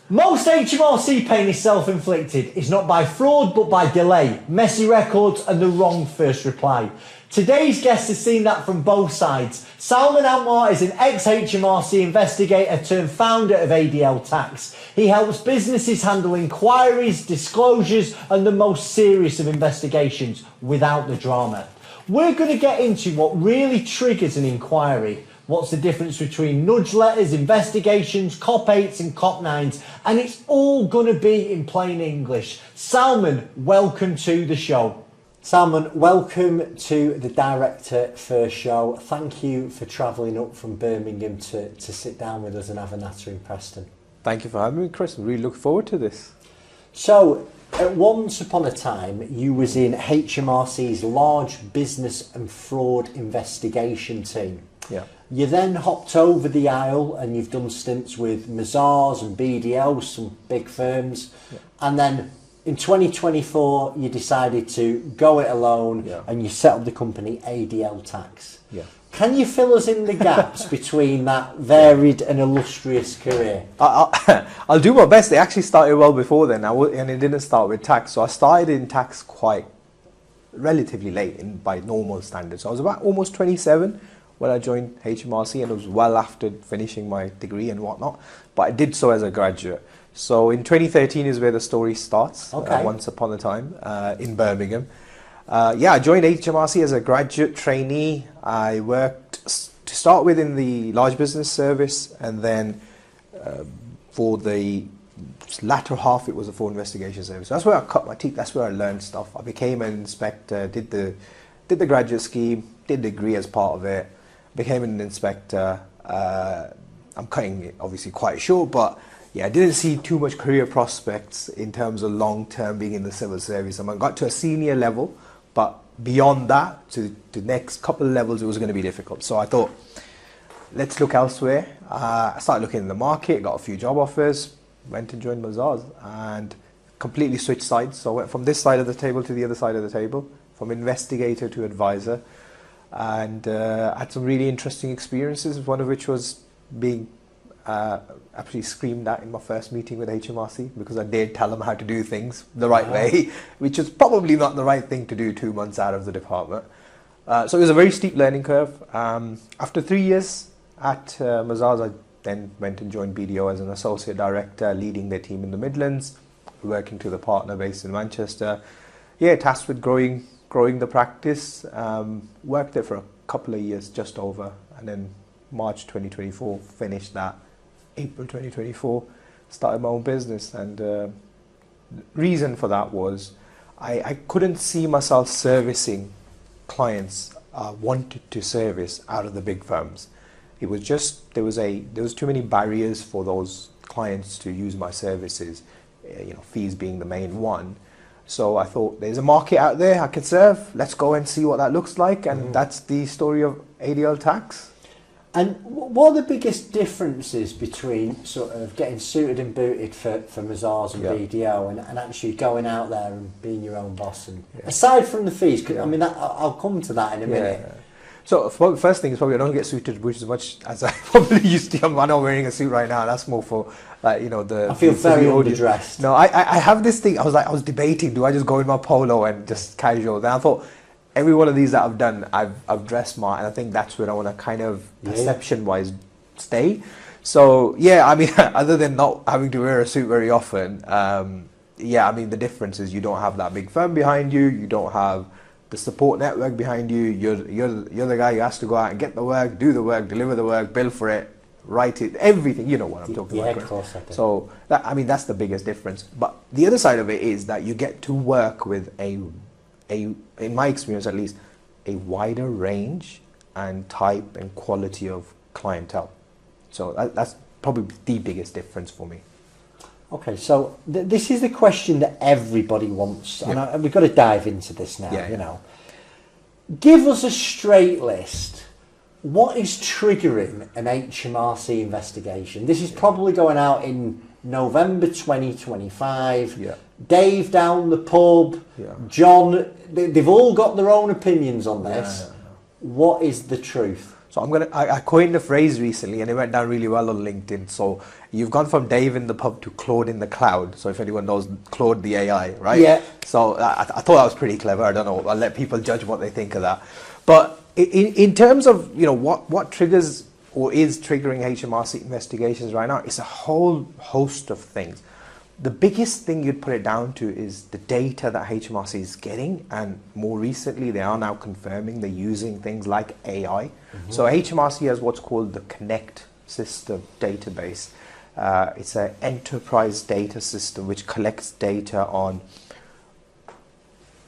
Most HMRC pain is self-inflicted. It's not by fraud, but by delay, messy records and the wrong first reply. Today's guest has seen that from both sides. Salman Anwar is an ex-HMRC investigator turned founder of ADL Tax. He helps businesses handle inquiries, disclosures and the most serious of investigations without the drama. We're going to get into what really triggers an inquiry. What's the difference between nudge letters, investigations, COP 8s and COP 9s? And it's all going to be in plain English. Salman, welcome to the show. Salman, welcome to the Director First Show. Thank you for travelling up from Birmingham to sit down with us and have a natter in Preston. Thank you for having me, Chris. I really look forward to this. So, once upon a time, you was in HMRC's large business and fraud investigation team. Yeah. You then hopped over the aisle and you've done stints with Mazars and BDO, some big firms. Yeah. And then in 2024, you decided to go it alone and you set up the company ADL Tax. Yeah. Can you fill us in the gaps between that varied and illustrious career? I'll do my best. It actually started well before then, and it didn't start with tax. So I started in tax quite relatively late by normal standards. So I was about almost 27 when I joined HMRC, and it was well after finishing my degree and whatnot. But I did so as a graduate. So in 2013 is where the story starts, once upon a time in Birmingham. I joined HMRC as a graduate trainee. I worked to start with in the large business service, and then for the latter half it was a fraud investigation service. That's where I cut my teeth, that's where I learned stuff. I became an inspector, did the graduate scheme, did the degree as part of it, became an inspector. I'm cutting it obviously quite short, but yeah, I didn't see too much career prospects in terms of long-term being in the civil service. I got to a senior level, but beyond that, to the next couple of levels, it was going to be difficult. So I thought, let's look elsewhere. I started looking in the market, got a few job offers, went and joined Mazars, and completely switched sides. So I went from this side of the table to the other side of the table, from investigator to advisor, and had some really interesting experiences, one of which was being absolutely screamed at in my first meeting with HMRC because I dared tell them how to do things the right way, which is probably not the right thing to do 2 months out of the department. So it was a very steep learning curve. After 3 years at Mazars, I then went and joined BDO as an associate director, leading their team in the Midlands, working to the partner based in Manchester. Tasked with growing the practice. Worked there for a couple of years, just over, and then March 2024 finished that. April 2024 started my own business, and the reason for that was I couldn't see myself servicing clients I wanted to service out of the big firms. It was just there was too many barriers for those clients to use my services, fees being the main one. So I thought, there's a market out there I could serve, let's go and see what that looks like, and that's the story of ADL Tax. And what are the biggest differences between sort of getting suited and booted for Mazars and BDO and actually going out there and being your own boss? And aside from the fees, I mean, I'll come to that in a minute. So the first thing is probably I don't get suited and booted as much as I probably used to. I'm not wearing a suit right now. That's more for I feel very underdressed. No, I have this thing. I was debating, do I just go in my polo and just casual? Then I thought, every one of these that I've done, I've dressed smart, and I think that's where I want to kind of perception-wise stay. So I mean, other than not having to wear a suit very often, I mean, the difference is you don't have that big firm behind you. You don't have the support network behind you. You're the guy who has to go out and get the work, do the work, deliver the work, bill for it, write it, everything. You know what I'm talking about. Of course I do. So that's the biggest difference. But the other side of it is that you get to work with in my experience at least, a wider range and type and quality of clientele. So that's probably the biggest difference for me. Okay, so this is the question that everybody wants, and we've got to dive into this now. Give us a straight list. What is triggering an HMRC investigation? This is probably going out in November 2025. Dave down the pub, John, they've all got their own opinions on this. What is the truth? So I coined a phrase recently, and it went down really well on LinkedIn. So you've gone from Dave in the pub to Claude in the cloud. So if anyone knows Claude the AI, right? Yeah. So I thought that was pretty clever. I don't know. I'll let people judge what they think of that. But in terms of what triggers or is triggering HMRC investigations right now, it's a whole host of things. The biggest thing you'd put it down to is the data that HMRC is getting, and more recently they are now confirming they're using things like AI. Mm-hmm. So HMRC has what's called the Connect system database. It's an enterprise data system which collects data on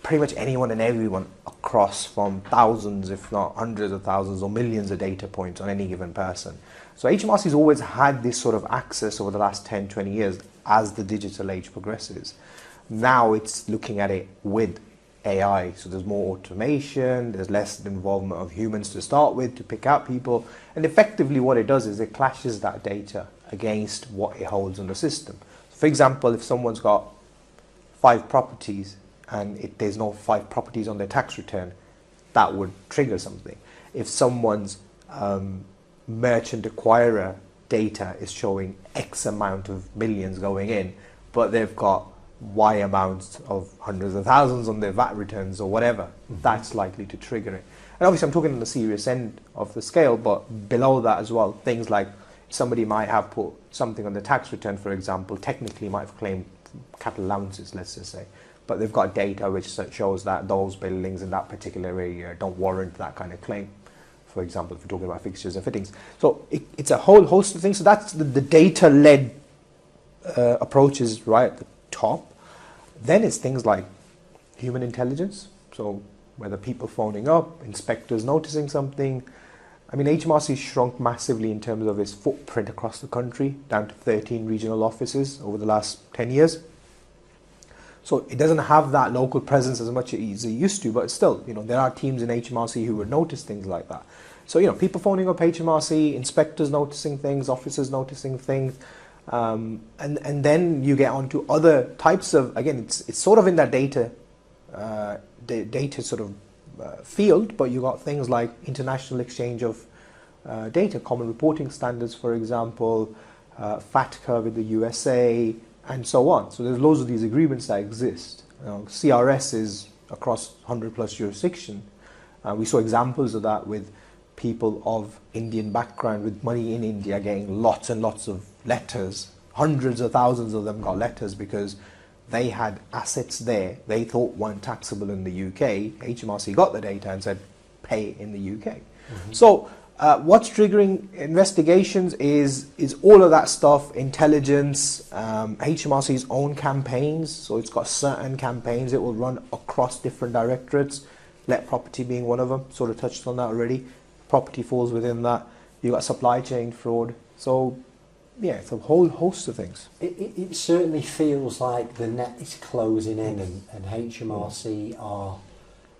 pretty much anyone and everyone across, from thousands, if not hundreds of thousands or millions of data points on any given person. So HMRC has always had this sort of access over the last 10, 20 years as the digital age progresses. Now it's looking at it with AI. So there's more automation, there's less involvement of humans to start with to pick out people. And effectively what it does is it clashes that data against what it holds in the system. For example, if someone's got 5 properties and there's no 5 properties on their tax return, that would trigger something. If someone's merchant acquirer data is showing X amount of millions going in, but they've got Y amounts of hundreds of thousands on their VAT returns or whatever, that's likely to trigger it. And obviously I'm talking on the serious end of the scale, but below that as well, things like somebody might have put something on the tax return, for example, technically might have claimed cattle allowances, let's just say, but they've got data which shows that those buildings in that particular area don't warrant that kind of claim. For example, if we're talking about fixtures and fittings. So it's a whole host of things. So that's the data-led approaches right at the top. Then it's things like human intelligence. So whether people phoning up, inspectors noticing something. I mean, HMRC shrunk massively in terms of its footprint across the country, down to 13 regional offices over the last 10 years. So it doesn't have that local presence as much as it used to, but still, there are teams in HMRC who would notice things like that. So, people phoning up HMRC, inspectors noticing things, officers noticing things, and then you get onto other types of, again, it's sort of in that data sort of field, but you got things like international exchange of data, common reporting standards, for example, FATCA with the USA, and so on. So there's loads of these agreements that exist. CRS is across 100 plus jurisdiction. We saw examples of that with people of Indian background with money in India getting lots and lots of letters. Hundreds of thousands of them got letters because they had assets there they thought weren't taxable in the UK. HMRC got the data and said, pay in the UK. Mm-hmm. So what's triggering investigations is all of that stuff, intelligence, HMRC's own campaigns. So it's got certain campaigns it will run across different directorates, let property being one of them, sort of touched on that already. Property falls within that. You've got supply chain fraud. So yeah, it's a whole host of things. It certainly feels like the net is closing in, and HMRC are...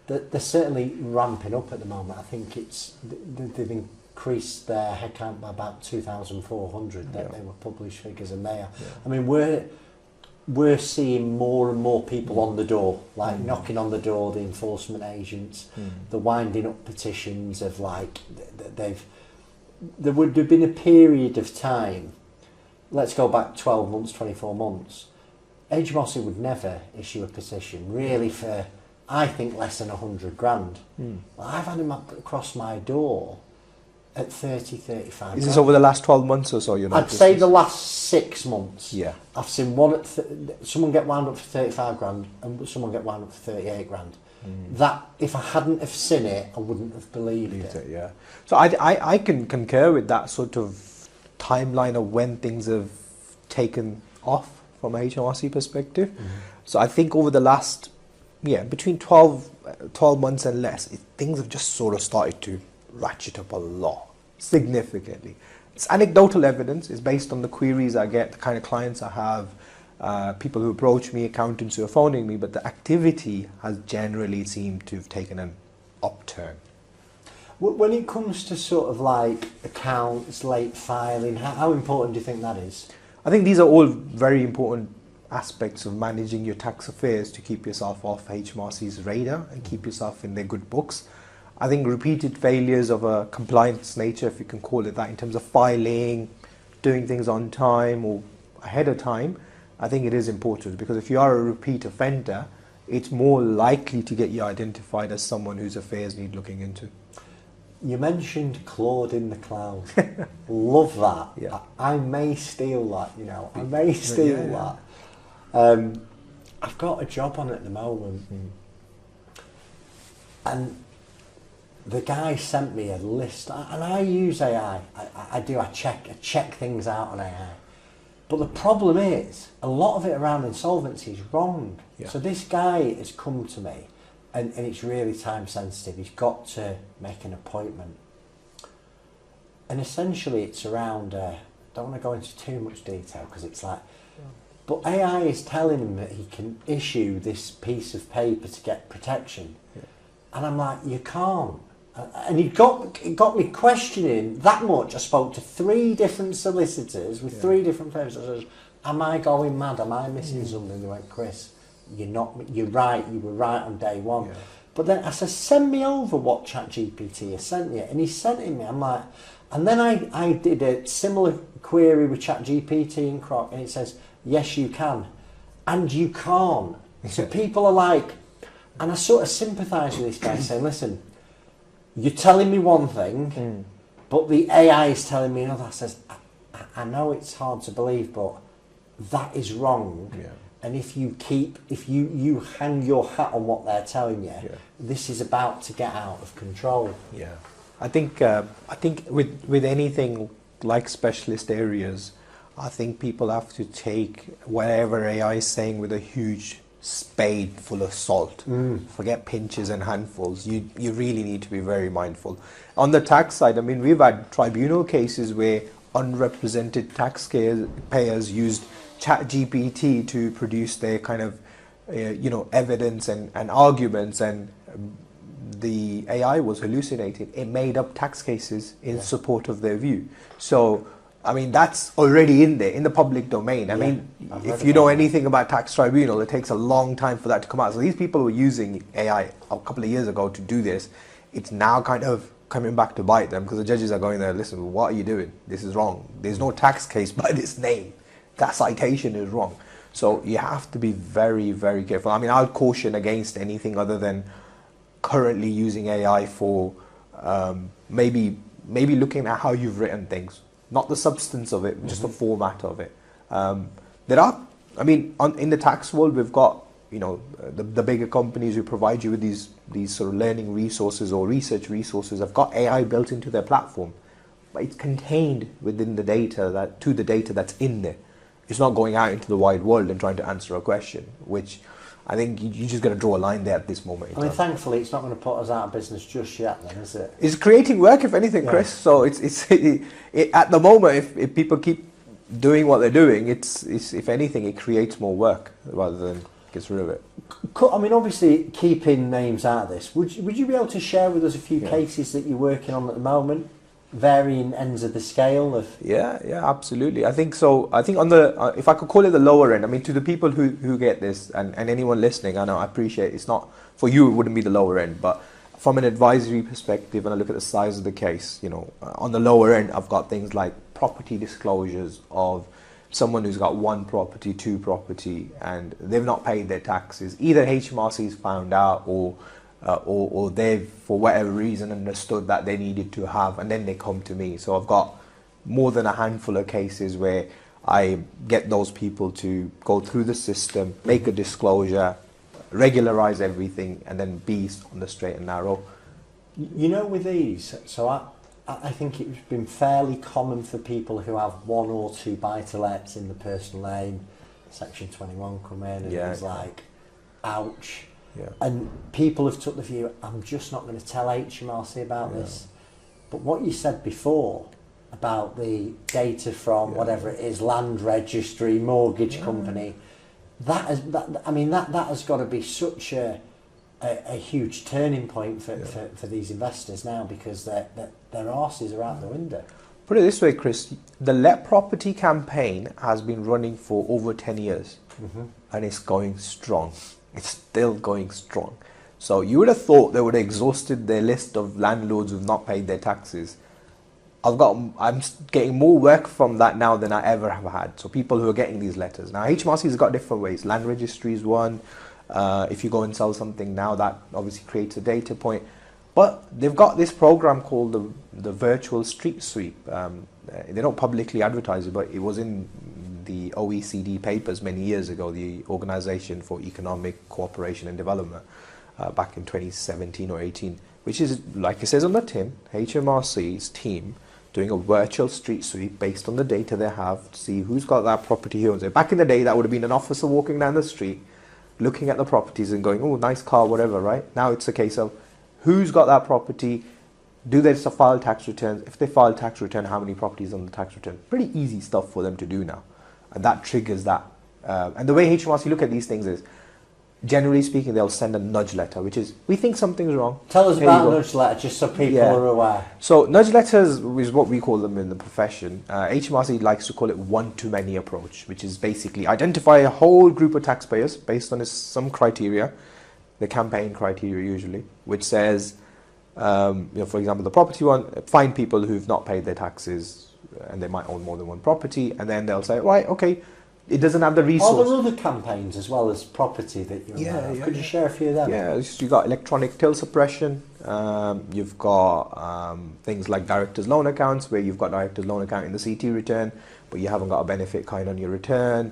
They're certainly ramping up at the moment. I think they've increased their headcount by about 2,400. They were published figures, and they are. Yeah. I mean, we're seeing more and more people on the door, like knocking on the door. The enforcement agents, the winding up petitions of there would have been a period of time. Let's go back 12 months, 24 months. HMRC would never issue a petition really for, I think, less than 100 grand. I've had him across my door at 30, 35 Is this over the last 12 months or so? I'd say the last 6 months. Yeah. I've seen one someone get wound up for 35 grand and someone get wound up for 38 grand. That, if I hadn't have seen it, I wouldn't have believed it. Yeah. So I can concur with that sort of timeline of when things have taken off from a HMRC perspective. So I think over the last, between 12 months and less, things have just sort of started to ratchet up a lot, significantly. It's anecdotal evidence. It's based on the queries I get, the kind of clients I have, people who approach me, accountants who are phoning me, but the activity has generally seemed to have taken an upturn. When it comes to sort of like accounts, late filing, how important do you think that is? I think these are all very important aspects of managing your tax affairs to keep yourself off HMRC's radar and keep yourself in their good books. I think repeated failures of a compliance nature, if you can call it that, in terms of filing, doing things on time or ahead of time, I think it is important, because if you are a repeat offender, it's more likely to get you identified as someone whose affairs need looking into. You mentioned Claude in the cloud. Love that. Yeah. I may steal that, you know. I may steal that. I've got a job on at the moment, and the guy sent me a list, and I use AI. I check things out on AI. But the problem is, a lot of it around insolvency is wrong. Yeah. So this guy has come to me, and it's really time sensitive. He's got to make an appointment. And essentially it's around, don't want to go into too much detail because it's like, but AI is telling him that he can issue this piece of paper to get protection. Yeah. And I'm like, you can't. And it got me questioning that much. I spoke to 3 different solicitors with 3 different papers. I said, am I going mad? Am I missing something? They went, Chris, you're right. You were right on day one. Yeah. But then I said, send me over what ChatGPT has sent you. And he sent it me. I'm like, and then I did a similar query with ChatGPT and Croc, and it says, yes, you can. And you can't. So people are like, and I sort of sympathise with this guy saying, listen, you're telling me one thing, but the AI is telling me another. I says, I know it's hard to believe, but that is wrong. Yeah. And if you hang your hat on what they're telling you, this is about to get out of control. Yeah, I think with anything like specialist areas, I think people have to take whatever AI is saying with a huge spade full of salt. Forget pinches and handfuls. You really need to be very mindful. On the tax side, I mean, we've had tribunal cases where unrepresented taxpayers used ChatGPT to produce their kind of evidence and arguments, and the AI was hallucinating. It made up tax cases in support of their view. So I mean, that's already in there, in the public domain. I mean, if you know anything about tax tribunal, it takes a long time for that to come out. So these people were using AI a couple of years ago to do this. It's now kind of coming back to bite them, because the judges are going there, listen, what are you doing? This is wrong. There's no tax case by this name. That citation is wrong. So you have to be very, very careful. I mean, I'll caution against anything other than currently using AI for maybe looking at how you've written things. Not the substance of it, just the format of it. There are, I mean, in the tax world, we've got, the bigger companies who provide you with these sort of learning resources or research resources have got AI built into their platform, but it's contained within the data that's in there. It's not going out into the wide world and trying to answer a question, which I think you just got to draw a line there at this moment. I mean, thankfully, it's not going to put us out of business just yet, then, is it? It's creating work, if anything, Chris. So it's at the moment, if people keep doing what they're doing, it's if anything, it creates more work rather than gets rid of it. I mean, obviously, keeping names out of this, would you be able to share with us a few cases that you're working on at the moment? Varying ends of the scale of... Yeah, absolutely. I think so. I think on the, if I could call it the lower end, I mean, to the people who get this, and anyone listening, I know, I appreciate it's not, for you, it wouldn't be the lower end, but from an advisory perspective, when I look at the size of the case, on the lower end, I've got things like property disclosures of someone who's got 1 property, 2 property, and they've not paid their taxes. Either HMRC's found out, or they've, for whatever reason, understood that they needed to have, and then they come to me. So I've got more than a handful of cases where I get those people to go through the system, make a disclosure, regularize everything, and then be on the straight and narrow. With these, so I think it's been fairly common for people who have 1 or 2 buy-to-lets in the personal name, Section 21 come in, and it's like, ouch. Yeah. And people have took the view, I'm just not going to tell HMRC about this. But what you said before about the data from whatever it is, land registry, mortgage company, that has got to be such a huge turning point for these investors now, because their arses are out the window. Put it this way, Chris, the Let Property campaign has been running for over 10 years, and it's going strong. It's still going strong. So you would have thought they would have exhausted their list of landlords who've not paid their taxes. I'm getting more work from that now than I ever have had. So people who are getting these letters. Now HMRC's got different ways. Land registry is one. If you go and sell something now, that obviously creates a data point. But they've got this program called the virtual street sweep. They don't publicly advertise it, but it was in the OECD papers many years ago, the Organization for Economic Cooperation and Development, back in 2017 or 18, which is, like it says on the tin, HMRC's team doing a virtual street sweep based on the data they have to see who's got that property, who owns it. Back in the day, that would have been an officer walking down the street, looking at the properties and going, oh, nice car, whatever, right? Now it's a case of who's got that property, do they file tax returns? If they file tax return, how many properties on the tax return? Pretty easy stuff for them to do now. And that triggers that. And the way HMRC look at these things is, generally speaking, they'll send a nudge letter, which is, we think something's wrong. Tell us about a nudge letter, just so people are aware. So nudge letters is what we call them in the profession. HMRC likes to call it one-to-many approach, which is basically identify a whole group of taxpayers based on some criteria, the campaign criteria usually, which says, for example, the property one, find people who've not paid their taxes and they might own more than one property, and then they'll say, right, okay, it doesn't have the resource. Are there other campaigns as well as property that you're aware of? Could you share a few of them? Yeah, you've got electronic till suppression. You've got things like director's loan accounts, where you've got director's loan account in the CT return, but you haven't got a benefit kind on your return.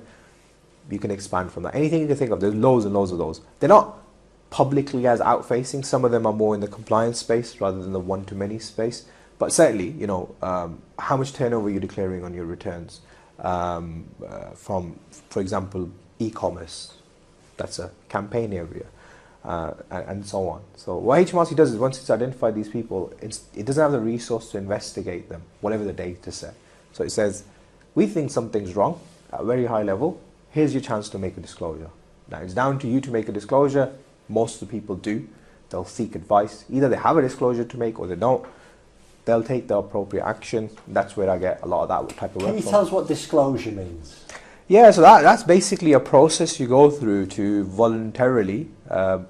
You can expand from that. Anything you can think of, there's loads and loads of those. They're not publicly as out-facing. Some of them are more in the compliance space rather than the one-to-many space. But certainly, how much turnover you're declaring on your returns. From, for example, e-commerce, that's a campaign area, and so on. So what HMRC does is, once it's identified these people, it doesn't have the resource to investigate them, whatever the data said. So it says, we think something's wrong at a very high level. Here's your chance to make a disclosure. Now it's down to you to make a disclosure. Most of the people do. They'll seek advice. Either they have a disclosure to make or they don't. They'll take the appropriate action. That's where I get a lot of that type of work. Can you tell us what disclosure means? Yeah, so that's basically a process you go through to voluntarily.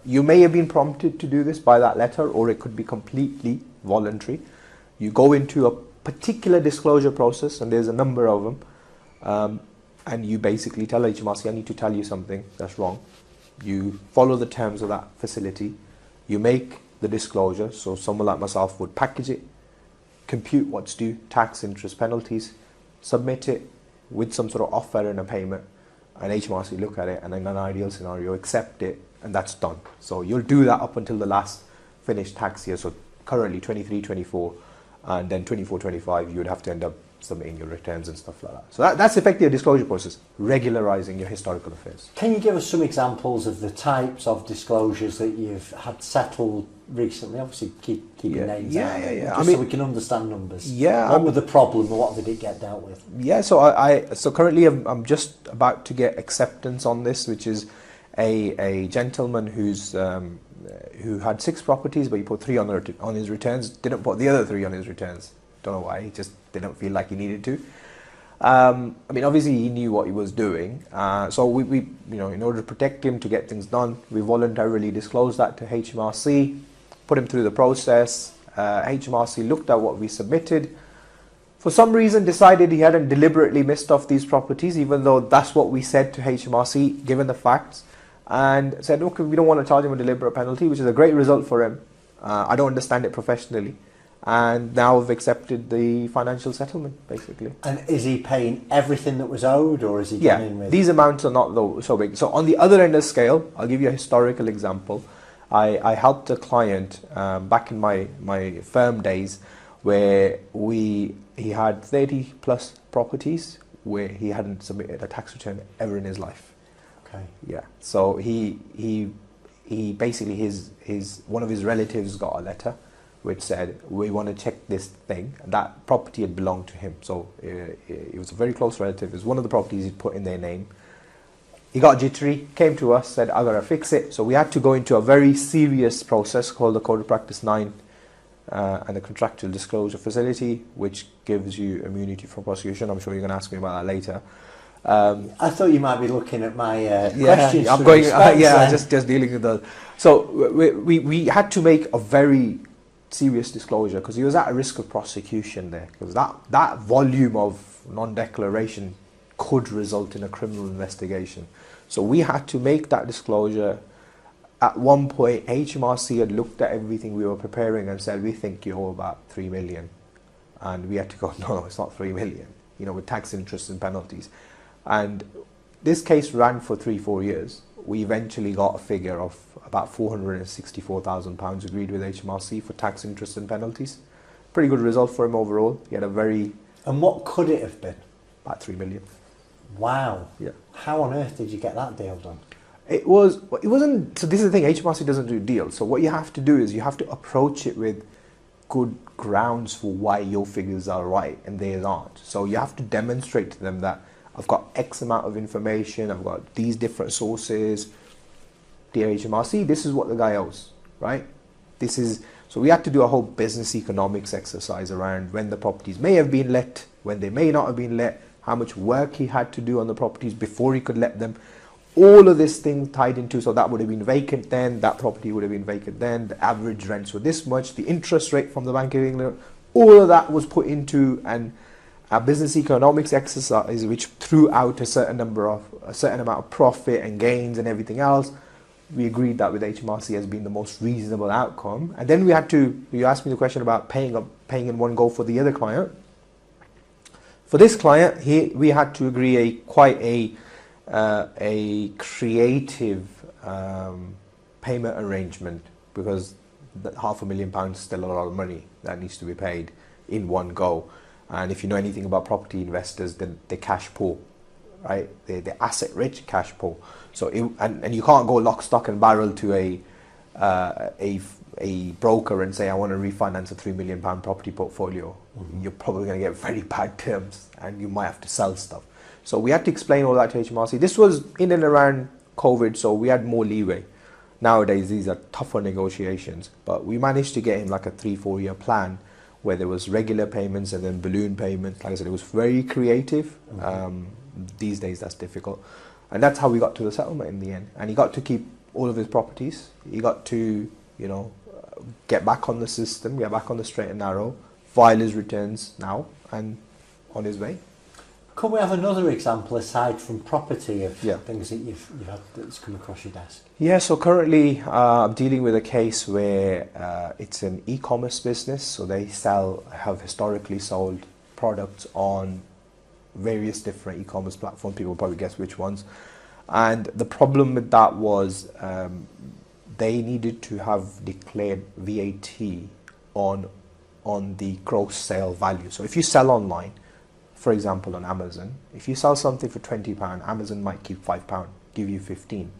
You may have been prompted to do this by that letter, or it could be completely voluntary. You go into a particular disclosure process, and there's a number of them, and you basically tell HMRC, I need to tell you something that's wrong. You follow the terms of that facility. You make the disclosure, so someone like myself would package it, compute what's due, tax, interest, penalties, submit it with some sort of offer and a payment, and HMRC look at it, and in an ideal scenario accept it, and that's done. So you'll do that up until the last finished tax year, so currently 23, 24, and then 24, 25 you would have to end up submitting your returns and stuff like that. So that's effectively a disclosure process, regularizing your historical affairs. Can you give us some examples of the types of disclosures that you've had settled recently? Obviously, keeping names out, just so we can understand numbers. Yeah. What was the problem, and what did it get dealt with? Yeah, so currently I'm just about to get acceptance on this, which is a gentleman who had 6 properties, but he put 3 on his returns, didn't put the other 3 on his returns. Don't know why, he just didn't feel like he needed to. Obviously he knew what he was doing. So we in order to protect him, to get things done, we voluntarily disclosed that to HMRC, put him through the process. HMRC looked at what we submitted. For some reason decided he hadn't deliberately missed off these properties, even though that's what we said to HMRC, given the facts, and said, okay, we don't want to charge him a deliberate penalty, which is a great result for him. I don't understand it professionally. And now we've accepted the financial settlement, basically. And is he paying everything that was owed, or is he coming with... These amounts are not so big. So on the other end of the scale, I'll give you a historical example. I helped a client back in my firm days, where he had 30 plus properties where he hadn't submitted a tax return ever in his life. Okay. Yeah. So he basically, his one of his relatives got a letter which said, we want to check this thing. That property had belonged to him, so it was a very close relative. It was one of the properties he'd put in their name. He got jittery, came to us, said, I gotta fix it. So we had to go into a very serious process called the Code of Practice 9 and the Contractual Disclosure Facility, which gives you immunity from prosecution. I'm sure you're going to ask me about that later. I thought you might be looking at my questions. Yeah, I'm through going. response then. Just dealing with the. So we had to make a very serious disclosure because he was at a risk of prosecution there, because that volume of non-declaration could result in a criminal investigation. So we had to make that disclosure. At one point, HMRC had looked at everything we were preparing and said, we think you owe about 3 million. And we had to go, no, it's not 3 million, with tax, interest and penalties. And this case ran for 3-4 years. We eventually got a figure of about £464,000 agreed with HMRC for tax, interest and penalties. Pretty good result for him overall. He had a very... And what could it have been? About 3 million. Wow. Yeah. How on earth did you get that deal done? It wasn't, so this is the thing, HMRC doesn't do deals. So what you have to do is you have to approach it with good grounds for why your figures are right and theirs aren't. So you have to demonstrate to them that I've got X amount of information, I've got these different sources. Dear HMRC, this is what the guy owes, right? So we had to do a whole business economics exercise around when the properties may have been let, when they may not have been let, how much work he had to do on the properties before he could let them. All of this thing tied into, so that would have been vacant then, that property would have been vacant then, the average rents were this much, the interest rate from the Bank of England, all of that was put into a business economics exercise which threw out a certain amount of profit and gains and everything else. We agreed that with HMRC as being the most reasonable outcome. And then you asked me the question about paying in one go for the other client. For this client, we had to agree quite a creative payment arrangement, because £500,000 is still a lot of money that needs to be paid in one go. And if you know anything about property investors, then they're cash poor, right? They're asset rich, cash poor. So and you can't go lock, stock and barrel to a broker and say, I want to refinance a £3 million property portfolio. Mm-hmm. You're probably going to get very bad terms and you might have to sell stuff. So we had to explain all that to HMRC. This was in and around COVID, so we had more leeway. Nowadays, these are tougher negotiations, but we managed to get him like a 3-4 year plan where there was regular payments and then balloon payments. Like I said, it was very creative. Mm-hmm. These days, that's difficult. And that's how we got to the settlement in the end. And he got to keep all of his properties. He got to, get back on the system, get back on the straight and narrow, file his returns now, and on his way. Can we have another example aside from property of things that you've had that's come across your desk? Yeah, so currently I'm dealing with a case where it's an e-commerce business. So they have historically sold products on various different e-commerce platforms. People probably guess which ones. And the problem with that was they needed to have declared VAT on the gross sale value. So if you sell online, for example, on Amazon, if you sell something for £20, Amazon might keep £5, give you 15.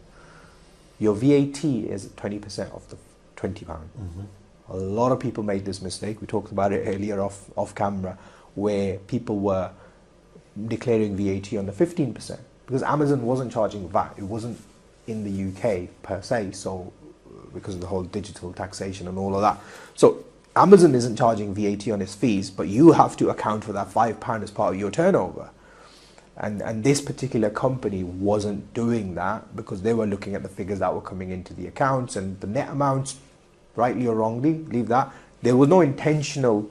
Your VAT is 20% of the £20. Mm-hmm. A lot of people made this mistake. We talked about it earlier off camera, where people were declaring VAT on the 15%, because Amazon wasn't charging VAT. It wasn't in the UK per se, so because of the whole digital taxation and all of that. So Amazon isn't charging VAT on its fees, but you have to account for that £5 as part of your turnover. And this particular company wasn't doing that because they were looking at the figures that were coming into the accounts and the net amounts, rightly or wrongly, leave that. There was no intentional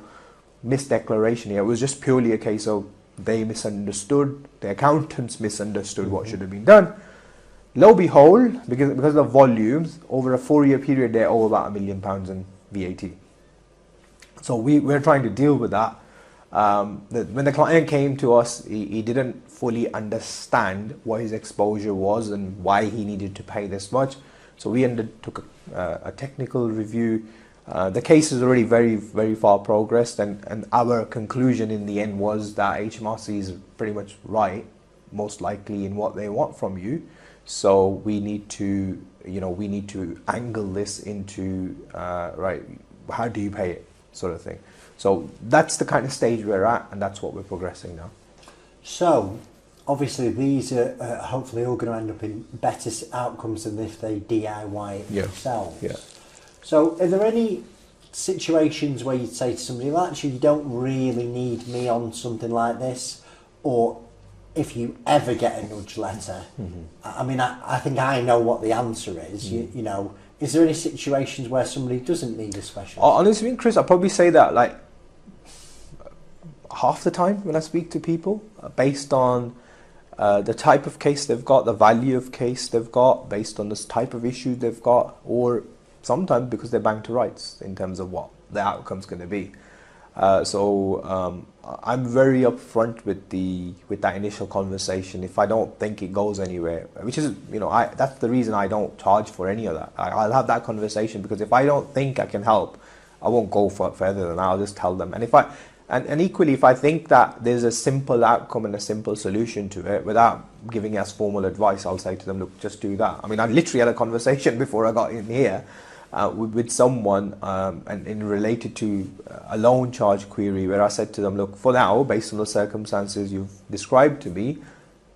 misdeclaration here. It was just purely a case of they misunderstood, the accountants misunderstood what should have been done. Lo and behold, because of the volumes, over a 4-year period, they owe about £1 million in VAT. So we're trying to deal with that. When the client came to us, he didn't fully understand what his exposure was and why he needed to pay this much. So we undertook a technical review. The case is already very, very far progressed, and our conclusion in the end was that HMRC is pretty much right, most likely, in what they want from you. So we need to, angle this into, right, how do you pay it, sort of thing. So that's the kind of stage we're at, and that's what we're progressing now. So obviously these are hopefully all going to end up in better outcomes than if they DIY it themselves. Yeah. So are there any situations where you'd say to somebody, well, actually you don't really need me on something like this, or if you ever get a nudge letter, I mean, I think I know what the answer is. You know, is there any situations where somebody doesn't need a specialist? Honestly, Chris, I'd probably say that like half the time when I speak to people, based on the type of case they've got, the value of case they've got, based on this type of issue they've got, or sometimes because they're bang to rights in terms of what the outcome's going to be. So I'm very upfront with that initial conversation. If I don't think it goes anywhere, which is, you know, that's the reason I don't charge for any of that. I'll have that conversation, because if I don't think I can help, I won't go further than that. I'll just tell them. And equally, if I think that there's a simple outcome and a simple solution to it, without giving us formal advice, I'll say to them, look, just do that. I mean, I literally had a conversation before I got in here with someone and related to a loan charge query, where I said to them, look, for now, based on the circumstances you've described to me,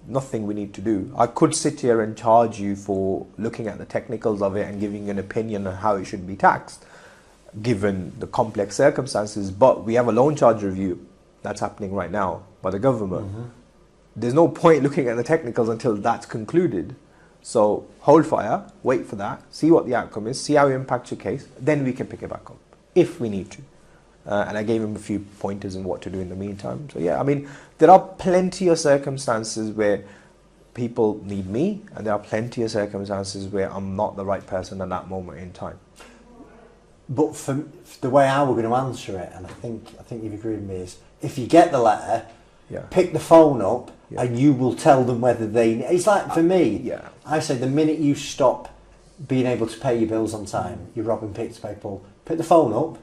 nothing we need to do. I could sit here and charge you for looking at the technicals of it and giving you an opinion on how it should be taxed, given the complex circumstances, but we have a loan charge review that's happening right now by the government. There's no point looking at the technicals until that's concluded. So hold fire, wait for that, see what the outcome is, see how it impacts your case, then we can pick it back up if we need to. And I gave him a few pointers on what to do in the meantime. So yeah, I mean, there are plenty of circumstances where people need me, and there are plenty of circumstances where I'm not the right person at that moment in time. But for the way I were going to answer it, and I think you've agreed with me, is if you get the letter, pick the phone up, and you will tell them whether they... It's like, for me, I say the minute you stop being able to pay your bills on time, you're robbing Peter to pay Paul. Pick the phone up,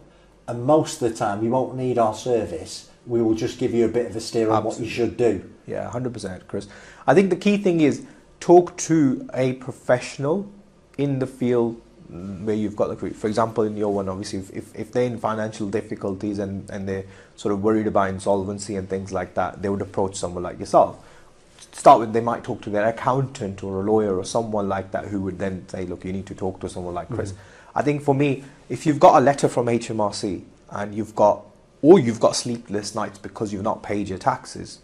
and most of the time you won't need our service. We will just give you a bit of a steer on what you should do. Yeah, 100%, Chris. I think the key thing is talk to a professional in the field where you've got the, for example, in your one, obviously, if they're in financial difficulties and they're sort of worried about insolvency and things like that, they would approach someone like yourself. To start with, they might talk to their accountant or a lawyer or someone like that, who would then say, look, you need to talk to someone like Chris. I think for me, if you've got a letter from HMRC and you've got sleepless nights because you've not paid your taxes,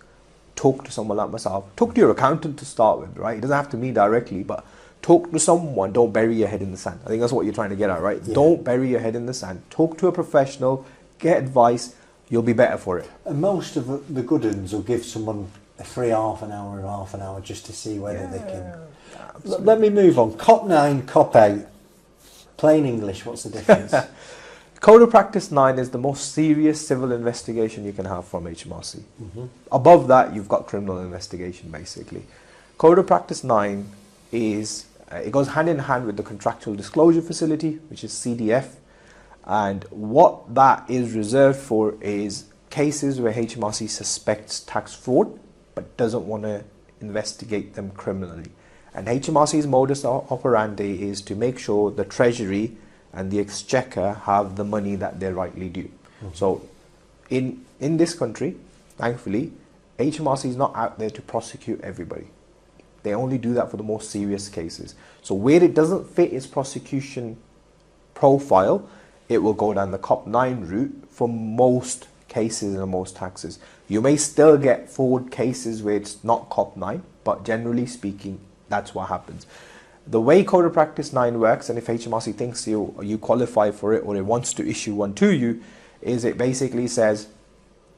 talk to someone like myself. Talk to your accountant to start with, right? It doesn't have to be me directly, but talk to someone. Don't bury your head in the sand. I think that's what you're trying to get at, right? Yeah. Don't bury your head in the sand. Talk to a professional, get advice, you'll be better for it. And most of the good ones will give someone a free half an hour just to see whether they can... Absolutely. Let me move on. Cop 9, Cop 8. Plain English, what's the difference? Code of Practice 9 is the most serious civil investigation you can have from HMRC. Above that, you've got criminal investigation, basically. Code of Practice 9 is... it goes hand in hand with the Contractual Disclosure Facility, which is CDF. And what that is reserved for is cases where HMRC suspects tax fraud but doesn't want to investigate them criminally. And HMRC's modus operandi is to make sure the Treasury and the Exchequer have the money that they're rightly due. So in this country, thankfully, HMRC is not out there to prosecute everybody. They only do that for the most serious cases. So where it doesn't fit its prosecution profile, it will go down the Cop 9 route for most cases and most taxes. You may still get fraud cases where it's not Cop 9, but generally speaking, that's what happens. The way Code of Practice 9 works, and if HMRC thinks you qualify for it or it wants to issue one to you, is it basically says,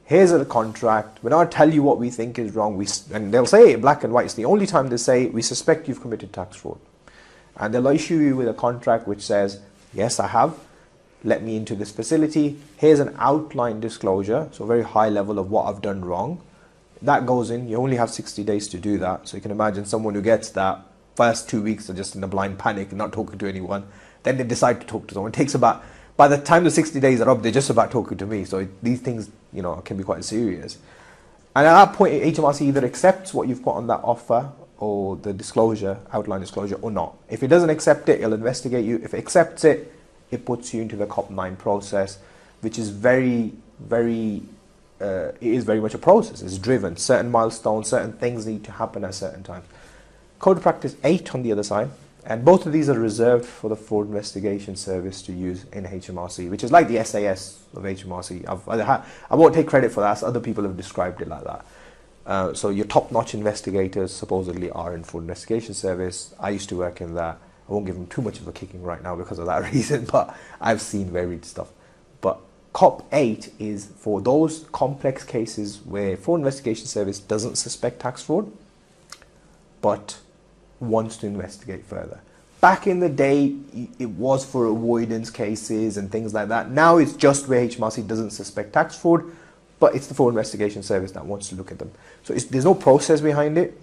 here's a contract, we're not tell you what we think is wrong, and they'll say it black and white. It's the only time they say, we suspect you've committed tax fraud. And they'll issue you with a contract which says, yes, I have, let me into this facility, here's an outline disclosure, so a very high level of what I've done wrong. That goes in, you only have 60 days to do that. So you can imagine someone who gets that, first 2 weeks are just in a blind panic and not talking to anyone. Then they decide to talk to someone. It takes about, by the time the 60 days are up, they're just about talking to me. So these things, can be quite serious. And at that point, HMRC either accepts what you've put on that offer or the disclosure, outline disclosure, or not. If it doesn't accept it, it'll investigate you. If it accepts it, it puts you into the Cop 9 process, which is very, very, it is very much a process. It's driven. Certain milestones, certain things need to happen at certain times. Code of Practice 8 on the other side, and both of these are reserved for the Fraud Investigation Service to use in HMRC, which is like the SAS of HMRC. I won't take credit for that, so other people have described it like that. So your top-notch investigators supposedly are in Fraud Investigation Service. I used to work in that. I won't give them too much of a kicking right now because of that reason, but I've seen varied stuff. But COP 8 is for those complex cases where Fraud Investigation Service doesn't suspect tax fraud, but wants to investigate further. Back in the day, it was for avoidance cases and things like that. Now it's just where HMRC doesn't suspect tax fraud, but it's the Fraud Investigation Service that wants to look at them. So there's no process behind it.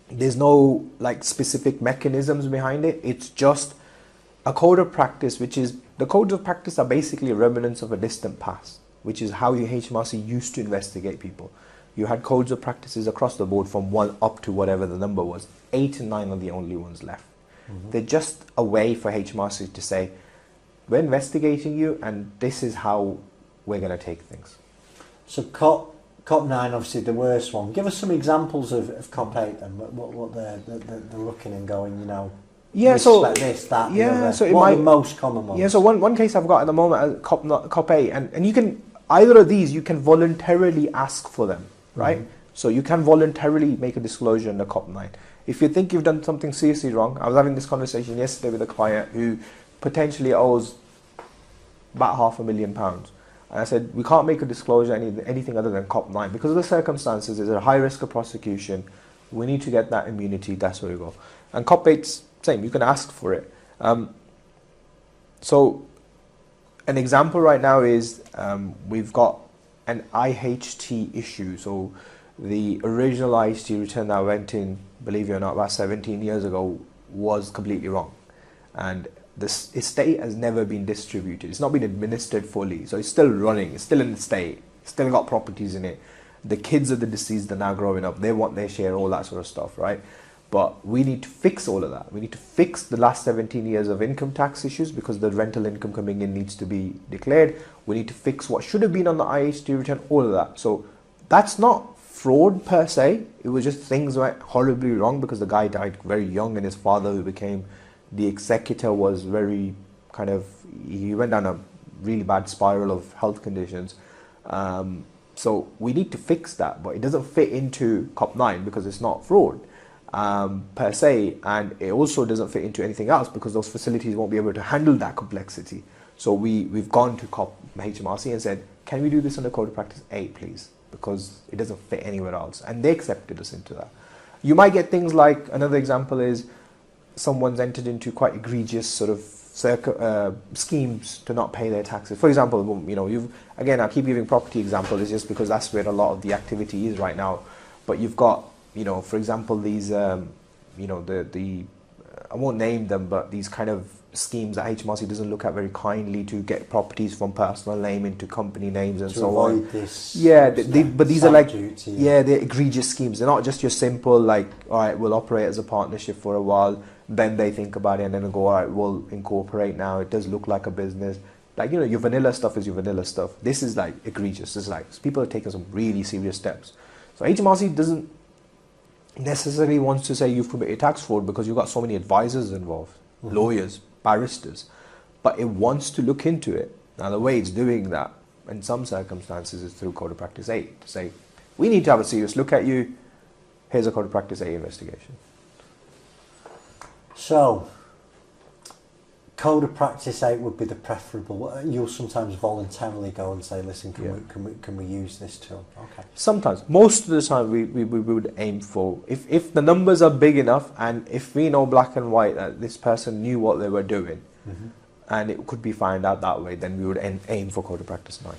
There's no like specific mechanisms behind it. It's just a code of practice, which is, the codes of practice are basically remnants of a distant past, which is how your HMRC used to investigate people. You had codes of practices across the board from 1 up to whatever the number was. 8 and 9 are the only ones left. They're just a way for HMRC to say, we're investigating you and this is how we're going to take things. So COP 9, obviously the worst one. Give us some examples of COP 8 and what they're looking and going, you know. Yeah, so this, that, yeah, the other. so What are the most common ones? Yeah, so one case I've got at the moment, COP 8, and you can, either of these, you can voluntarily ask for them, right? So you can voluntarily make a disclosure in the COP 9. If you think you've done something seriously wrong, I was having this conversation yesterday with a client who potentially owes about £500,000. And I said, we can't make a disclosure anything other than COP 9 because of the circumstances. There's a high risk of prosecution. We need to get that immunity. That's where we go. And COP 8's same. You can ask for it. So an example right now is we've got an IHT issue. So the original IHT return that went in, believe it or not, about 17 years ago was completely wrong. And this estate has never been distributed. It's not been administered fully. So it's still running. It's still in the estate. It's still got properties in it. The kids of the deceased are now growing up. They want their share, all that sort of stuff, right? But we need to fix all of that. We need to fix the last 17 years of income tax issues because the rental income coming in needs to be declared. We need to fix what should have been on the IHT return, all of that. So that's not fraud per se. It was just things went horribly wrong because the guy died very young and his father, who became the executor, was very kind of, he went down a really bad spiral of health conditions. So we need to fix that, but it doesn't fit into COP 9 because it's not fraud per se, and it also doesn't fit into anything else because those facilities won't be able to handle that complexity. So we've gone to COP HMRC and said, can we do this under Code of Practice 8, please? Because it doesn't fit anywhere else. And they accepted us into that. You might get things like, another example is someone's entered into quite egregious sort of schemes to not pay their taxes. For example, you know, again, I keep giving property examples just because that's where a lot of the activity is right now. But you've got, you know, for example, these, you know, I won't name them, but these kind of schemes that HMRC doesn't look at very kindly to get properties from personal name into company names and so on. Yeah, but these are like, yeah, they're egregious schemes. They're not just your simple like, all right, we'll operate as a partnership for a while, then they think about it and then go, all right, we'll incorporate now. It does look like a business. Like, you know, your vanilla stuff is your vanilla stuff. This is like egregious. This is like, people are taking some really serious steps. So HMRC doesn't necessarily wants to say you've committed tax fraud because you've got so many advisors involved, lawyers, barristers, but it wants to look into it. Now the way it's doing that in some circumstances is through Code of Practice 8 to say, we need to have a serious look at you, here's a Code of Practice 8 investigation. So, Code of Practice 8 would be the preferable. You'll sometimes voluntarily go and say, listen, can we use this tool? Okay. Sometimes. Most of the time we would aim for, if the numbers are big enough and if we know black and white that this person knew what they were doing and it could be found out that way, then we would aim for Code of Practice 9.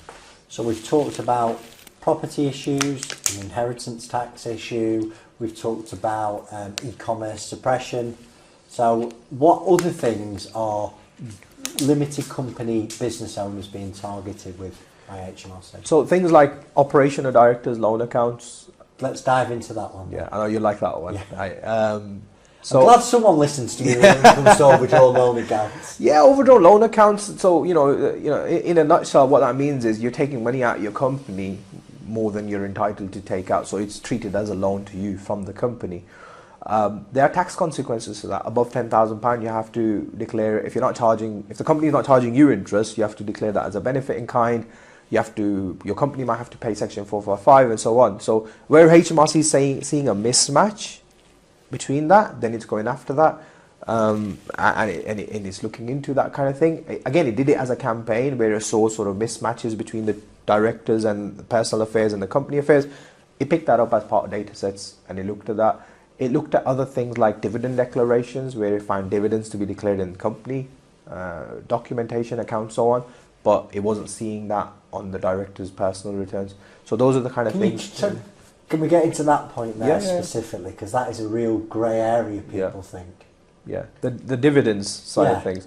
So we've talked about property issues, an inheritance tax issue, we've talked about e-commerce suppression. So what other things are limited company business owners being targeted with by HMRC? So things like operational directors, loan accounts. Let's dive into that one. Yeah, I know you like that one. Yeah. So I'm glad someone listens to you when it comes to overdrawn loan accounts. Yeah, overdrawn loan accounts. So you know, in a nutshell, what that means is you're taking money out of your company more than you're entitled to take out. So it's treated as a loan to you from the company. There are tax consequences to that. Above £10,000, you have to declare, if the company is not charging you interest, you have to declare that as a benefit in kind. your company might have to pay Section 455 and so on. So where HMRC is seeing a mismatch between that, then it's going after that. And it's looking into that kind of thing. Again, it did it as a campaign where it saw sort of mismatches between the directors and the personal affairs and the company affairs. It picked that up as part of data sets and it looked at that. It looked at other things like dividend declarations where it found dividends to be declared in the company, documentation, accounts, so on, but it wasn't seeing that on the director's personal returns. So those are the kind of things. Can we get into that point there Yeah. specifically? Because that is a real grey area, people think. Yeah, the dividends side of things.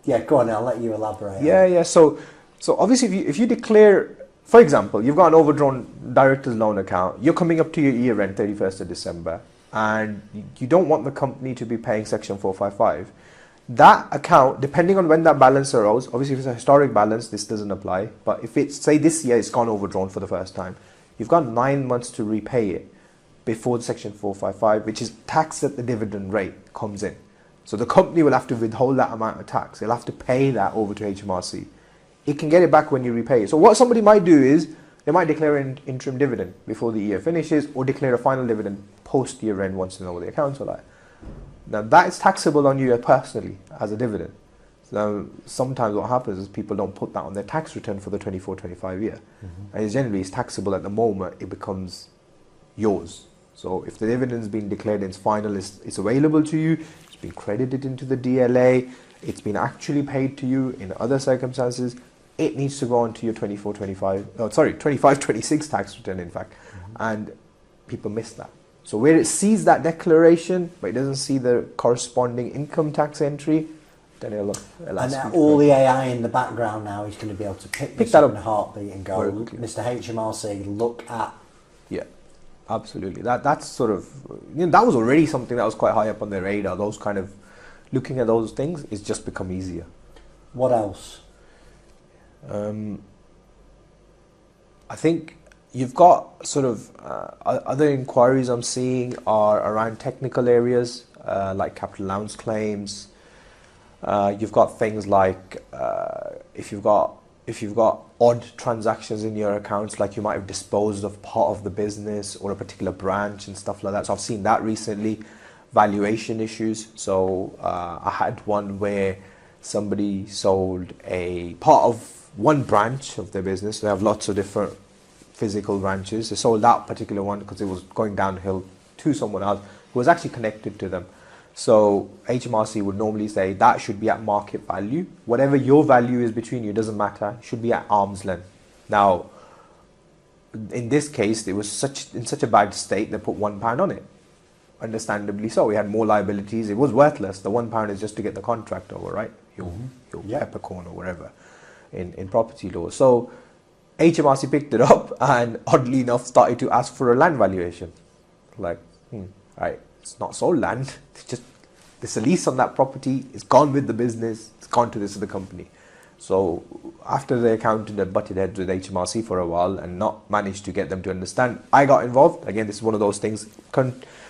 Yeah, go on, I'll let you elaborate. Yeah. So obviously if you declare, for example, you've got an overdrawn director's loan account, you're coming up to your year end, 31st of December, and you don't want the company to be paying Section 455. That account, depending on when that balance arose, obviously if it's a historic balance, this doesn't apply. But if it's, say this year it's gone overdrawn for the first time, you've got 9 months to repay it before Section 455, which is tax at the dividend rate, comes in. So the company will have to withhold that amount of tax. They'll have to pay that over to HMRC. It can get it back when you repay it. So what somebody might do is, they might declare an interim dividend before the year finishes, or declare a final dividend post year end once they know what the accounts are like. Now that is taxable on you personally as a dividend. Now sometimes what happens is people don't put that on their tax return for the 24-25 year. And generally it's taxable at the moment it becomes yours. So if the dividend's been declared and it's final, it's available to you, it's been credited into the DLA, it's been actually paid to you in other circumstances, it needs to go onto your 25-26 tax return in fact. And people miss that. So where it sees that declaration, but it doesn't see the corresponding income tax entry, then it'll ask you. And all the AI in the background now is going to be able to pick this that up up in a heartbeat and go, Mr. HMRC, look at. Yeah, absolutely. That's sort of, that was already something that was quite high up on their radar. Those kind of, looking at those things, it's just become easier. What else? I think you've got sort of other inquiries I'm seeing are around technical areas like capital allowance claims. You've got things like if you've got odd transactions in your accounts, like you might have disposed of part of the business or a particular branch and stuff like that. So I've seen that recently. Valuation issues. So I had one where somebody sold a part of one branch of their business. They have lots of different physical branches. They sold that particular one because it was going downhill to someone else who was actually connected to them. So HMRC would normally say that should be at market value. Whatever your value is between you, doesn't matter, it should be at arm's length. Now, in this case, it was in such a bad state, they put £1 on it. Understandably so. We had more liabilities. It was worthless. The £1 is just to get the contract over, right? Your peppercorn or whatever in property law. So HMRC picked it up and oddly enough started to ask for a land valuation. Like, right, it's not sold land. It's just there's a lease on that property. It's gone with the business. It's gone to this other company. So after the accountant had butted heads with HMRC for a while and not managed to get them to understand, I got involved. Again, this is one of those things.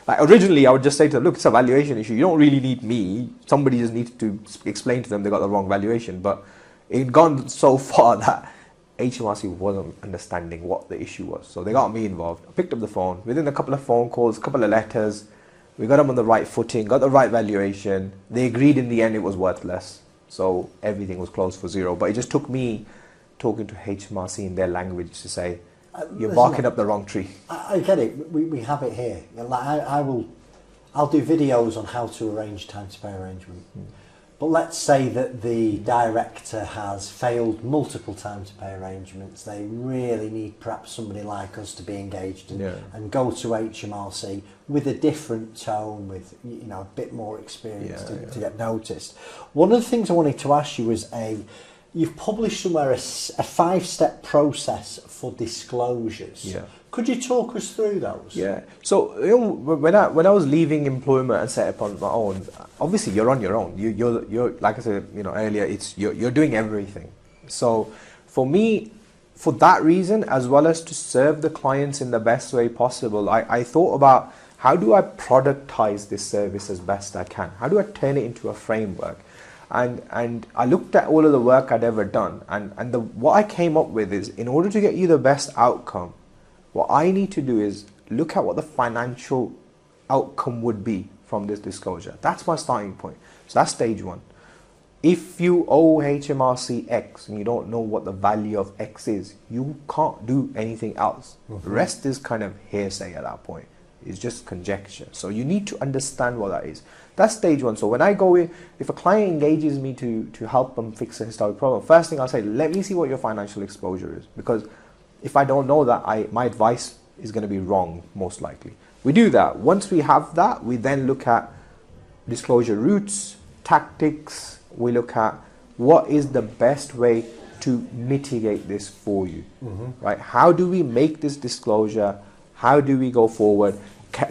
Like originally, I would just say to them, look, it's a valuation issue. You don't really need me. Somebody just needs to explain to them they got the wrong valuation. But it had gone so far that HMRC wasn't understanding what the issue was. So they got me involved. I picked up the phone. Within a couple of phone calls, a couple of letters, we got them on the right footing, got the right valuation. They agreed in the end it was worthless. So everything was closed for zero. But it just took me talking to HMRC in their language to say, you're barking up the wrong tree. I get it. We have it here. Like I'll do videos on how to arrange time to pay arrangement. But let's say that the director has failed multiple time to pay arrangements. They really need perhaps somebody like us to be engaged and go to HMRC with a different tone, with a bit more experience to get noticed. One of the things I wanted to ask you was you've published somewhere a 5-step process for disclosures. Yeah. Could you talk us through those? Yeah. So when I was leaving employment and set up on my own, obviously you're on your own. You're like I said earlier, you're doing everything. So for me, for that reason, as well as to serve the clients in the best way possible, I thought about how do I productize this service as best I can? How do I turn it into a framework? And I looked at all of the work I'd ever done, and what I came up with is, in order to get you the best outcome, what I need to do is look at what the financial outcome would be from this disclosure. That's my starting point. So that's stage one. If you owe HMRC X and you don't know what the value of X is, you can't do anything else. The rest is kind of hearsay at that point. It's just conjecture. So you need to understand what that is. That's stage one. So when I go in, if a client engages me to help them fix a historic problem, first thing I'll say, let me see what your financial exposure is. Because if I don't know that, my advice is going to be wrong, most likely. We do that. Once we have that, we then look at disclosure routes, tactics. We look at what is the best way to mitigate this for you, right? How do we make this disclosure? How do we go forward?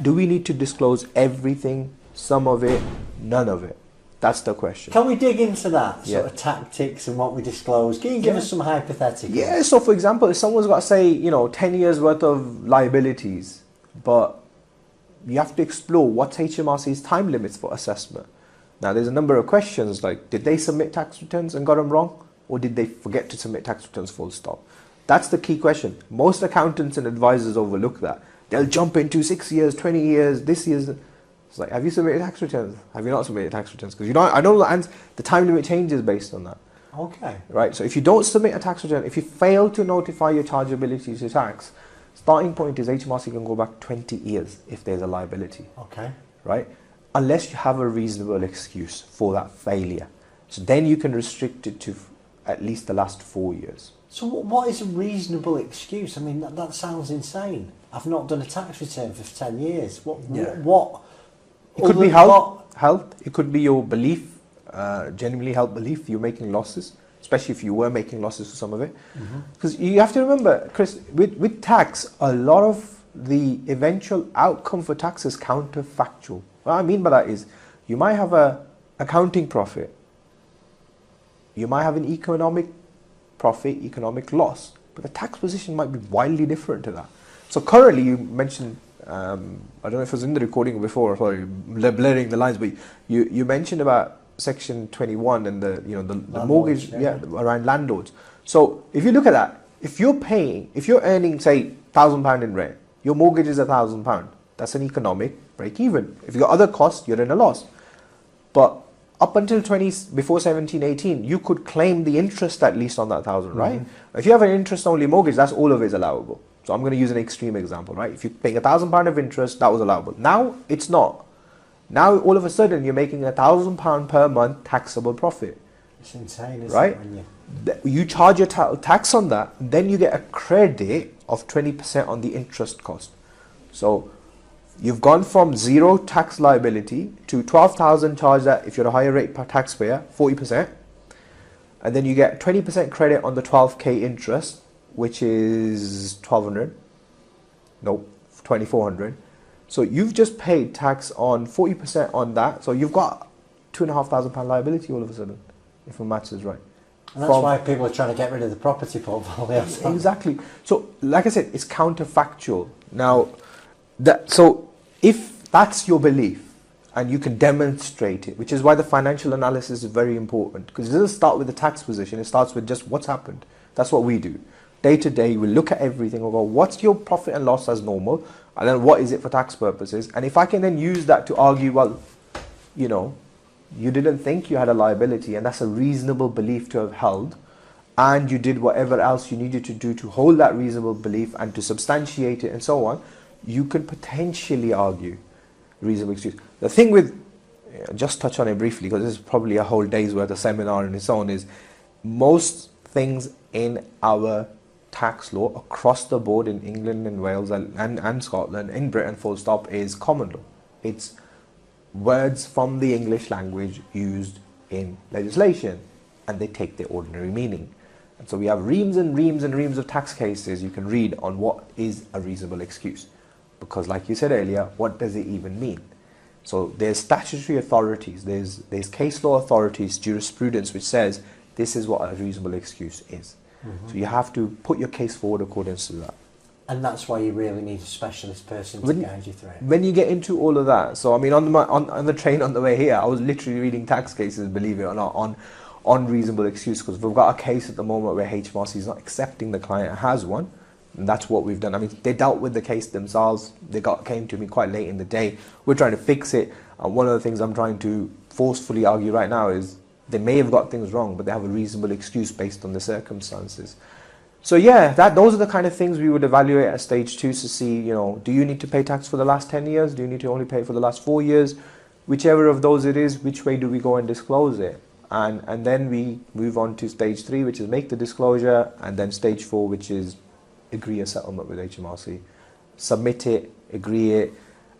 Do we need to disclose everything, some of it, none of it? That's the question. Can we dig into that sort of tactics and what we disclose? Can you give us some hypotheticals? Yeah, so for example, if someone's got, say, 10 years worth of liabilities, but you have to explore what's HMRC's time limits for assessment. Now, there's a number of questions like, did they submit tax returns and got them wrong? Or did they forget to submit tax returns full stop? That's the key question. Most accountants and advisors overlook that. They'll jump into 6 years, 20 years, this year's. It's like, have you submitted tax returns? Have you not submitted tax returns? Because I know the time limit changes based on that. Okay. Right, so if you don't submit a tax return, if you fail to notify your chargeability to tax, starting point is HMRC can go back 20 years if there's a liability. Okay. Right? Unless you have a reasonable excuse for that failure. So then you can restrict it to at least the last 4 years. So what is a reasonable excuse? I mean, that sounds insane. I've not done a tax return for 10 years. What it could be health. It could be your belief, genuinely held belief you're making losses, especially if you were making losses for some of it. Because you have to remember, Chris, with tax, a lot of the eventual outcome for tax is counterfactual. What I mean by that is, you might have a accounting profit, you might have an economic profit, economic loss, but the tax position might be wildly different to that. So currently, you mentioned, I don't know if it was in the recording before, sorry, blurring the lines, but you mentioned about Section 21 and the mortgage, around landlords. So if you look at that, if you're earning, say, £1,000 in rent, your mortgage is £1,000. That's an economic break even. If you got other costs, you're in a loss. But up until before 17, 18, you could claim the interest at least on that 1,000, right? If you have an interest-only mortgage, that's all of it is allowable. So I'm going to use an extreme example, right? If you're paying £1,000 of interest, that was allowable. Now it's not. Now all of a sudden you're making £1,000 per month taxable profit. It's insane, isn't right? it? You charge your tax on that, then you get a credit of 20% on the interest cost. So you've gone from zero tax liability to 12,000 charge that if you're a higher rate taxpayer, 40%. And then you get 20% credit on the 12k interest, which is 1,200. Nope, 2,400. So you've just paid tax on 40% on that. So you've got £2,500 liability all of a sudden, if my maths is right. And that's why people are trying to get rid of the property portfolio. Exactly. So, like I said, it's counterfactual. Now, so if that's your belief and you can demonstrate it, which is why the financial analysis is very important, because it doesn't start with the tax position, it starts with just what's happened. That's what we do. Day to day, we look at everything, we'll go, what's your profit and loss as normal, and then what is it for tax purposes? And if I can then use that to argue, well, you didn't think you had a liability, and that's a reasonable belief to have held, and you did whatever else you needed to do to hold that reasonable belief and to substantiate it and so on, you can potentially argue reasonable excuse. The thing with, just touch on it briefly because this is probably a whole day's worth of seminar and so on, is most things in our tax law across the board in England and Wales and Scotland, in Britain full stop, is common law. It's words from the English language used in legislation, and they take their ordinary meaning. And so we have reams and reams and reams of tax cases you can read on what is a reasonable excuse. Because like you said earlier, what does it even mean? So there's statutory authorities, there's case law authorities, jurisprudence which says this is what a reasonable excuse is. So you have to put your case forward according to that. And that's why you really need a specialist person to guide you through it. When you get into all of that, so I mean, on the train on the way here, I was literally reading tax cases, believe it or not, on reasonable excuse, because we've got a case at the moment where HMRC is not accepting the client has one, and that's what we've done. I mean, they dealt with the case themselves. They came to me quite late in the day. We're trying to fix it, and one of the things I'm trying to forcefully argue right now is they may have got things wrong, but they have a reasonable excuse based on the circumstances. So yeah, those are the kind of things we would evaluate at stage 2 to see, do you need to pay tax for the last 10 years? Do you need to only pay for the last 4 years? Whichever of those it is, which way do we go and disclose it? And then we move on to stage 3, which is make the disclosure, and then stage 4, which is agree a settlement with HMRC. Submit it, agree it,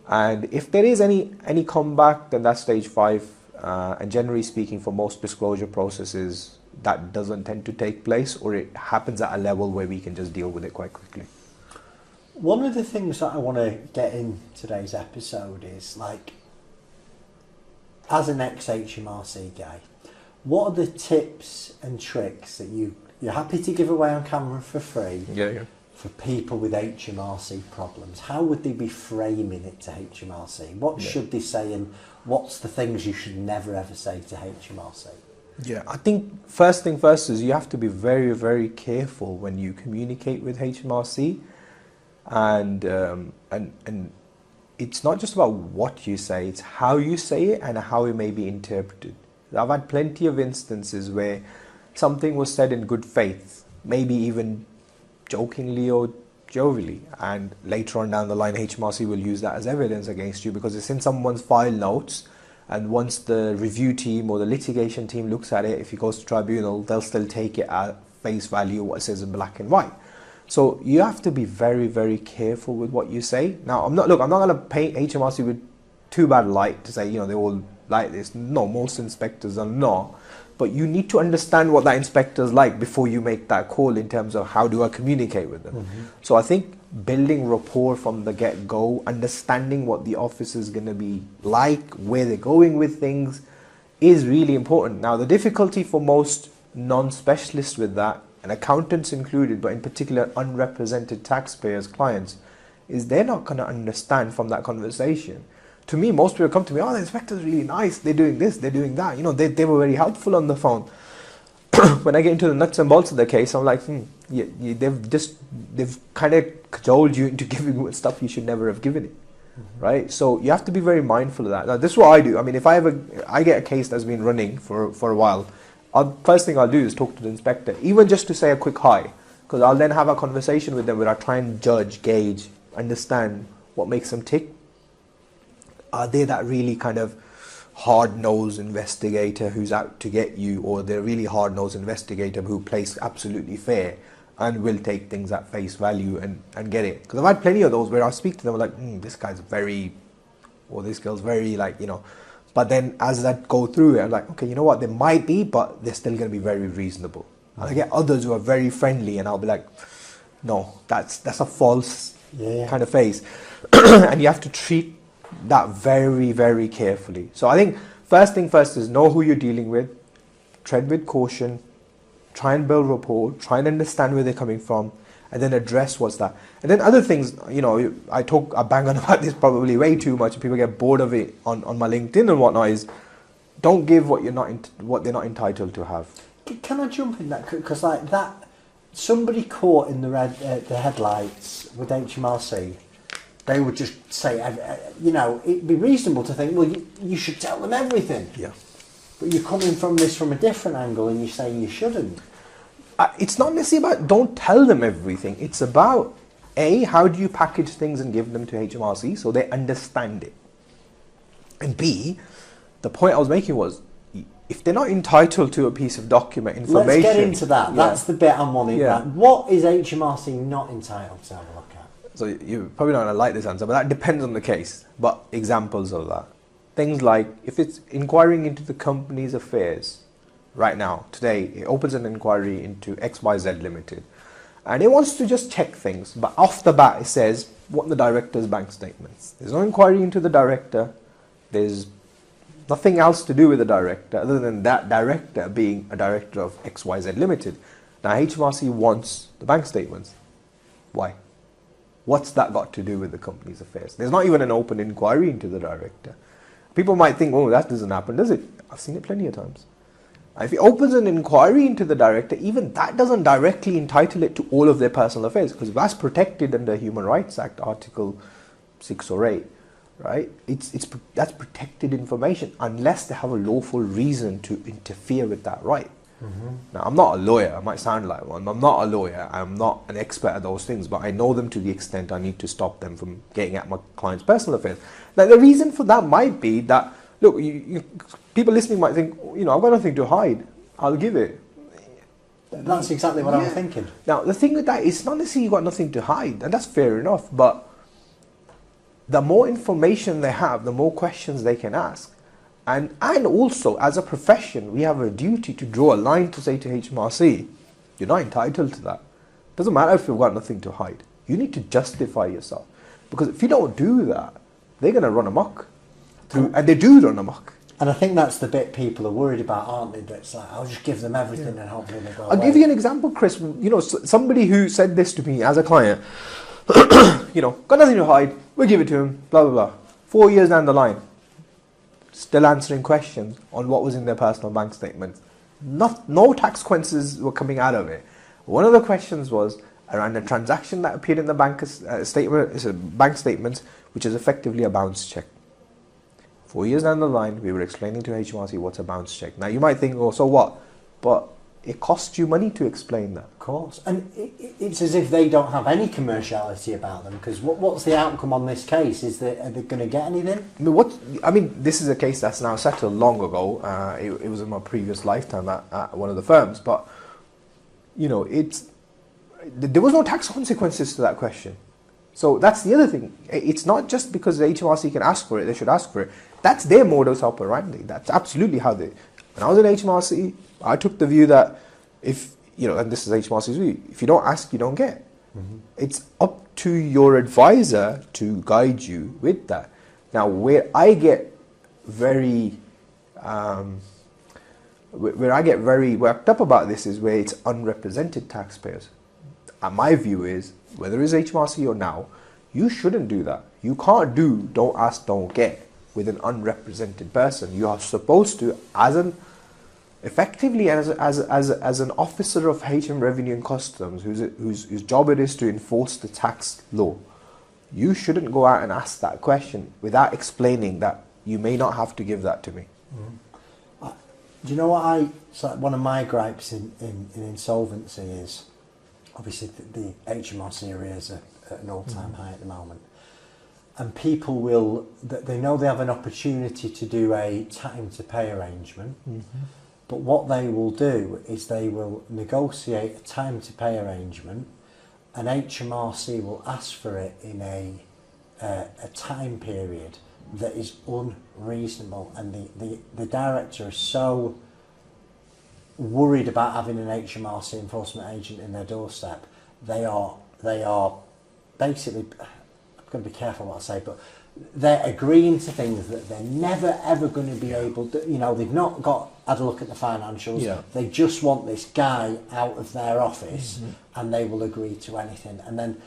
and if there is any comeback, then that's stage 5. And generally speaking, for most disclosure processes, that doesn't tend to take place, or it happens at a level where we can just deal with it quite quickly. One of the things that I want to get in today's episode is, like, as an ex-HMRC guy, what are the tips and tricks that you're happy to give away on camera for free for people with HMRC problems? How would they be framing it to HMRC? What should they say, and what's the things you should never ever say to HMRC? Yeah, I think first thing first is you have to be very, very careful when you communicate with HMRC, and it's not just about what you say, it's how you say it and how it may be interpreted. I've had plenty of instances where something was said in good faith, maybe even jokingly or jovially, and later on down the line HMRC will use that as evidence against you because it's in someone's file notes. And once the review team or the litigation team looks at it, if it goes to tribunal, they'll still take it at face value, what it says in black and white. So you have to be very, very careful with what you say. Now, I'm not going to paint HMRC with too bad light to say, they're all like this. No, most inspectors are not. But you need to understand what that inspector's like before you make that call in terms of how do I communicate with them. Mm-hmm. So I think building rapport from the get-go, understanding what the office is going to be like, where they're going with things, is really important. Now, the difficulty for most non-specialists with that, and accountants included, but in particular unrepresented taxpayers, clients, is they're not going to understand from that conversation. To me, most people come to me, the inspector's really nice, they're doing this, they're doing that, they were very helpful on the phone. When I get into the nuts and bolts of the case, I'm like, they've kind of cajoled you into giving stuff you should never have given it, right? So you have to be very mindful of that. Now, this is what I do. I mean, if I get a case that's been running for a while, first thing I'll do is talk to the inspector, even just to say a quick hi, because I'll then have a conversation with them where I try and judge, gauge, understand what makes them tick. Are they that really kind of hard-nosed investigator who's out to get you, or they're really hard-nosed investigator who plays absolutely fair and will take things at face value and get it? Because I've had plenty of those where I speak to them like, this guy's very, or this girl's very but then as that go through it, I'm like, okay, you know what, they might be, but they're still going to be very reasonable. And I get others who are very friendly and I'll be like, no, that's a false kind of face. And you have to treat that very, very carefully. So I think first thing first is know who you're dealing with, tread with caution, try and build rapport, try and understand where they're coming from, and then address what's that. And then other things, I bang on about this probably way too much, and people get bored of it on my LinkedIn and whatnot, is don't give what they're not entitled to have. Can I jump in that? Because like that, somebody caught in the headlights with HMRC, they would just say, it'd be reasonable to think, well, you should tell them everything. Yeah. But you're coming from this from a different angle and you're saying you shouldn't. It's not necessarily about don't tell them everything. It's about, A, how do you package things and give them to HMRC so they understand it? And B, the point I was making was, if they're not entitled to a piece of document information... Let's get into that. That's the bit I'm wanting. Yeah. What is HMRC not entitled to have a look at? So you're probably not going to like this answer, but that depends on the case. But examples of that. Things like, if it's inquiring into the company's affairs, right now, today, it opens an inquiry into XYZ Limited. And it wants to just check things. But off the bat, it says, what the director's bank statements. There's no inquiry into the director. There's nothing else to do with the director, other than that director being a director of XYZ Limited. Now, HMRC wants the bank statements. Why? What's that got to do with the company's affairs? There's not even an open inquiry into the director. People might think, oh, that doesn't happen, does it? I've seen it plenty of times. If it opens an inquiry into the director, even that doesn't directly entitle it to all of their personal affairs, because that's protected under Human Rights Act, Article 6 or 8, right? That's protected information unless they have a lawful reason to interfere with that right. Now, I'm not a lawyer. I might sound like one. I'm not a lawyer. I'm not an expert at those things, but I know them to the extent I need to stop them from getting at my client's personal affairs. Now, the reason for that might be that, look, people listening might think, I've got nothing to hide. I'll give it. That's exactly what I'm thinking. Now, the thing with that is not necessarily you've got nothing to hide, and that's fair enough, but the more information they have, the more questions they can ask. And also, as a profession, we have a duty to draw a line to say to HMRC, you're not entitled to that. Doesn't matter if you've got nothing to hide. You need to justify yourself. Because if you don't do that, they're going to run amok. And they do run amok. And I think that's the bit people are worried about, aren't they? That it's like, I'll just give them everything and hopefully they go away. I'll give you an example, Chris. Somebody who said this to me as a client, got nothing to hide, we'll give it to him, blah, blah, blah. 4 years down the line, still answering questions on what was in their personal bank statements. No tax consequences were coming out of it. One of the questions was around a transaction that appeared in the bank statements, which is effectively a bounce check. 4 years down the line, we were explaining to HMRC what's a bounce check. Now, you might think, oh, so what? But it costs you money to explain that. Of course. And it's as if they don't have any commerciality about them, because what's the outcome on this case? Are they going to get anything? This is a case that's now settled long ago. It was in my previous lifetime at one of the firms. But, there was no tax consequences to that question. So that's the other thing. It's not just because the HMRC can ask for it, they should ask for it. That's their modus operandi. That's absolutely how they... When I was in HMRC, I took the view that if, and this is HMRC's view, if you don't ask, you don't get. It's up to your advisor to guide you with that. Now, where I get very worked up about this is where it's unrepresented taxpayers. And my view is, whether it's HMRC or now, you shouldn't do that. You can't do don't ask, don't get with an unrepresented person. You are supposed to, as an officer of HM Revenue and Customs, whose job it is to enforce the tax law, you shouldn't go out and ask that question without explaining that you may not have to give that to me. Do you know what one of my gripes in insolvency is, obviously the HMRC arrears are at an all-time high at the moment. And people they know they have an opportunity to do a time to pay arrangement, but what they will do is they will negotiate a time to pay arrangement, and HMRC will ask for it in a time period that is unreasonable, and the director is so worried about having an HMRC enforcement agent in their doorstep. They are basically, I've got to be careful what I say, but they're agreeing to things that they're never ever going to be able to, they've not had a look at the financials. They just want this guy out of their office, and they will agree to anything. And then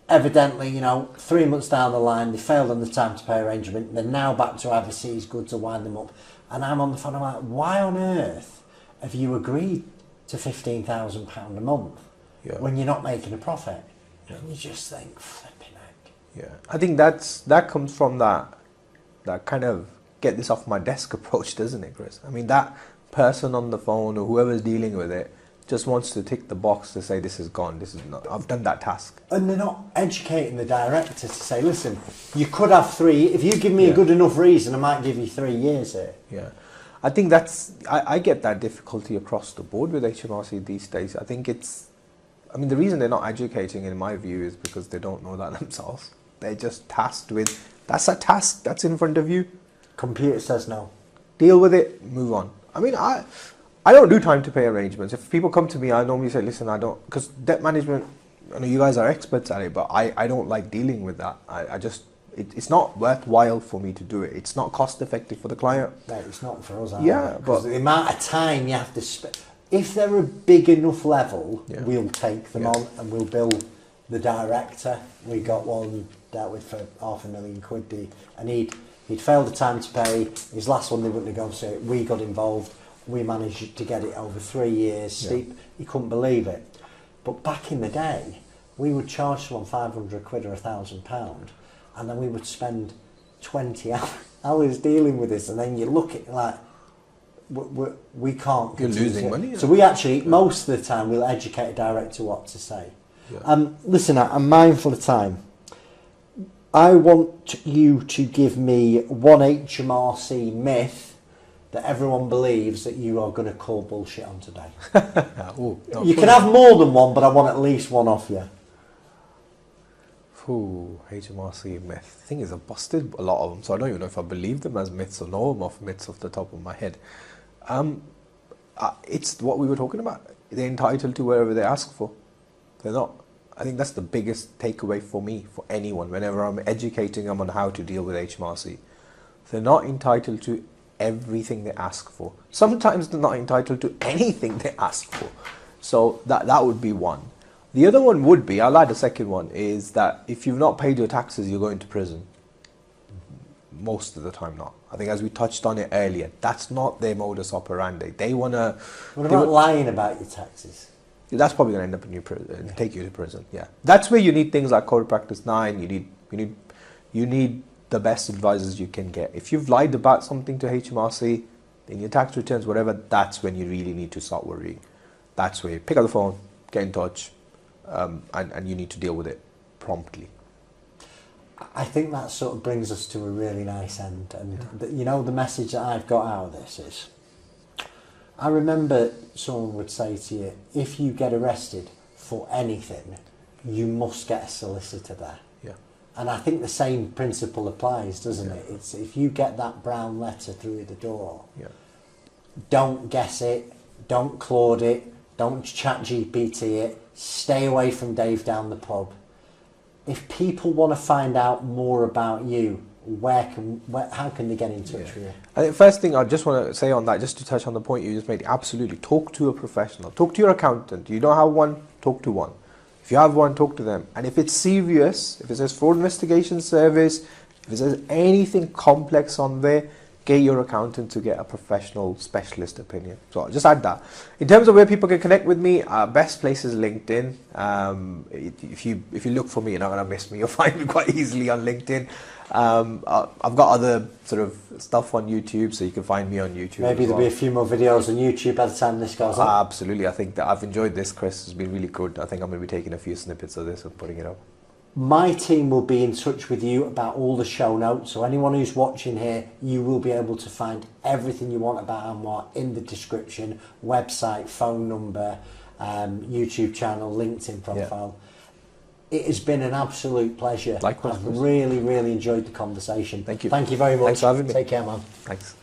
evidently, 3 months down the line, they failed on the time to pay arrangement. They're now back to overseas goods to wind them up. And I'm on the phone, I'm like, why on earth have you agreed to £15,000 a month when you're not making a profit? And you just think, flipping heck. Yeah, I think that comes from that kind of get this off my desk approach, doesn't it, Chris? I mean, that person on the phone or whoever's dealing with it just wants to tick the box to say this is gone, this is not, I've done that task. And they're not educating the director to say, listen, you could have 3, if you give me a good enough reason, I might give you 3 years here. Yeah, I think I get that difficulty across the board with HMRC these days. I think the reason they're not educating, in my view, is because they don't know that themselves. They're just tasked with, that's a task that's in front of you. Computer says no. Deal with it, move on. I mean, I don't do time to pay arrangements. If people come to me, I normally say, listen, I don't, because debt management, I know you guys are experts at it, but I don't like dealing with that. It's not worthwhile for me to do it. It's not cost effective for the client. No, it's not for us either. Yeah, but the amount of time you have to spend, if they're a big enough level, we'll take them on and we'll bill the director. We got one dealt with for £500,000, and he'd failed the time to pay. His last one they wouldn't negotiate. We got involved. We managed to get it over 3 years. Steep. He couldn't believe it. But back in the day, we would charge someone £500 or £1,000, and then we would spend 20 hours dealing with this, and then you look at it like, we can't. You're losing money. Yeah. So we actually, most of the time, we'll educate a director what to say. Yeah. Listen, I'm mindful of time. I want you to give me one HMRC myth that everyone believes that you are going to call bullshit on today. Ooh, you can have more than one, but I want at least one off you. Ooh, HMRC myth. The thing is, I've busted a lot of them, so I don't even know if I believe them as myths or know them off myths off the top of my head. It's what we were talking about. They're entitled to whatever they ask for. They're not. I think that's the biggest takeaway for me, for anyone, whenever I'm educating them on how to deal with HMRC. They're not entitled to everything they ask for. Sometimes they're not entitled to anything they ask for. So that would be one. The other one would be, I'll add a second one, is that if you've not paid your taxes, you're going to prison. Most of the time not. I think as we touched on it earlier, that's not their modus operandi. They want to... What about lying about your taxes? That's probably going to end up in your take you to prison. Yeah, that's where you need things like Code of Practice 9. You need the best advisors you can get. If you've lied about something to HMRC in your tax returns, whatever, that's when you really need to start worrying. That's where you pick up the phone, get in touch, and you need to deal with it promptly. I think that sort of brings us to a really nice end. And the message that I've got out of this is, I remember someone would say to you, if you get arrested for anything, you must get a solicitor there. Yeah. And I think the same principle applies, doesn't it? It's if you get that brown letter through the door, don't guess it, don't Claude it, don't ChatGPT it, stay away from Dave down the pub. If people want to find out more about you, how can they get in touch with you? I think first thing I just want to say on that, just to touch on the point you just made, absolutely, talk to a professional. Talk to your accountant. You don't have one, talk to one. If you have one, talk to them. And if it's serious, if it says fraud investigation service, if it says anything complex on there, get your accountant to get a professional specialist opinion. So I'll just add that. In terms of where people can connect with me, best place is LinkedIn. If you look for me, you're not going to miss me. You'll find me quite easily on LinkedIn. I've got other sort of stuff on YouTube, so you can find me on YouTube. Maybe there'll be a few more videos on YouTube by the time this goes up. Absolutely. I think that I've enjoyed this, Chris. It's been really good. I think I'm going to be taking a few snippets of this and putting it up. My team will be in touch with you about all the show notes. So anyone who's watching here, you will be able to find everything you want about Anwar in the description, website, phone number, YouTube channel, LinkedIn profile. Yeah. It has been an absolute pleasure. Likewise. I've really, really enjoyed the conversation. Thank you. Thank you very much. Thanks for having me. Take care, man. Thanks.